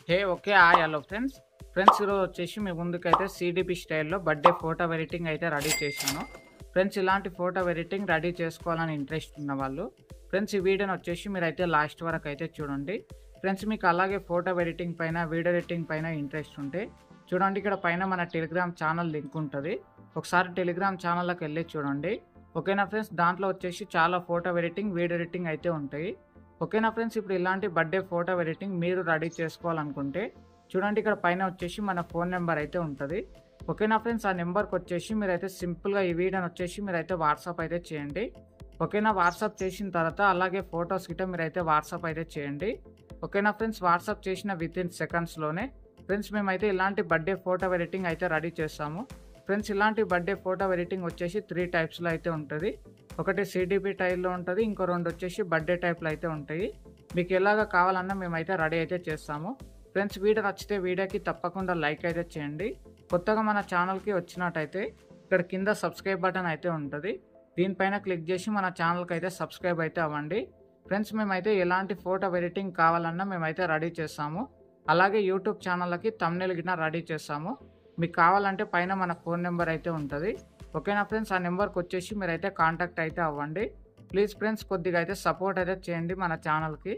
Okay. Hi hello friends. ఈరోజు వచ్చేసి మీ ముందుకైతే సీడీపీ స్టైల్‌లో బర్త్‌డే ఫోటో ఎడిటింగ్ అయితే రెడీ చేశాను. ఇలాంటి ఫోటో ఎడిటింగ్ రెడీ చేసుకోవాలని ఇంట్రెస్ట్ ఉన్నవాళ్ళు ఈ వీడియోని వచ్చేసి మీరైతే లాస్ట్ వరకు అయితే చూడండి. మీకు అలాగే ఫోటో ఎడిటింగ్ పైన, వీడియో ఎడిటింగ్ పైన ఇంట్రెస్ట్ ఉంటే చూడండి, ఇక్కడ పైన మన టెలిగ్రామ్ ఛానల్ లింక్ ఉంటుంది. ఒకసారి టెలిగ్రామ్ ఛానల్‌లోకి వెళ్ళి చూడండి. ఓకేనా ఫ్రెండ్స్. దాంట్లో వచ్చేసి చాలా ఫోటో ఎడిటింగ్, వీడియో ఎడిటింగ్ అయితే ఉంటాయి. ఓకేనా ఫ్రెండ్స్. ఇప్పుడు ఇలాంటి బర్త్‌డే ఫోటో ఎడిటింగ్ మీరు రెడీ చేసుకోవాలనుకుంటే చూడండి, ఇక్కడ పైన వచ్చేసి మన ఫోన్ నెంబర్ అయితే ఉంటుంది. ఓకేనా ఫ్రెండ్స్. ఆ నెంబర్కి వచ్చేసి మీరైతే సింపుల్గా ఈ వీడియోని వచ్చేసి మీరైతే వాట్సాప్ అయితే చేయండి. ఓకేనా. వాట్సాప్ చేసిన తర్వాత అలాగే ఫొటోస్ గిట్ట మీరైతే వాట్సాప్ అయితే చేయండి. ఓకేనా ఫ్రెండ్స్. వాట్సాప్ చేసిన వితిన్ సెకండ్స్లోనే మేమైతే ఇలాంటి బర్త్‌డే ఫోటో ఎడిటింగ్ అయితే రెడీ చేస్తాము. ఇలాంటి బర్త్‌డే ఫోటో ఎడిటింగ్ వచ్చేసి 3 టైప్స్లో అయితే ఉంటుంది. ఒకటి సీడీపీ టైప్లో ఉంటుంది, ఇంకో 2 వచ్చేసి బర్త్‌డే టైప్లో అయితే ఉంటాయి. మీకు ఎలాగ కావాలన్నా మేమైతే రెడీ అయితే చేస్తాము. వీడియో నచ్చితే వీడియోకి తప్పకుండా లైక్ అయితే చేయండి. కొత్తగా మన ఛానల్కి వచ్చినట్టయితే ఇక్కడ కింద సబ్స్క్రైబ్ బటన్ అయితే ఉంటుంది. దీనిపైన క్లిక్ చేసి మన ఛానల్కి అయితే సబ్స్క్రైబ్ అయితే అవ్వండి. మేమైతే ఎలాంటి ఫోటో ఎడిటింగ్ కావాలన్నా మేమైతే రెడీ చేస్తాము. అలాగే యూట్యూబ్ ఛానల్కి థంబ్నెయిల్ గిట్ట రెడీ చేస్తాము. మీకు కావాలంటే పైన మన ఫోన్ నెంబర్ అయితే ఉంటుంది. ఓకేనా ఫ్రెండ్స్. ఆ నెంబర్కి వచ్చేసి మీరైతే కాంటాక్ట్ అయితే అవ్వండి. ప్లీజ్ ఫ్రెండ్స్, కొద్దిగా అయితే సపోర్ట్ అయితే చేయండి మన ఛానల్కి.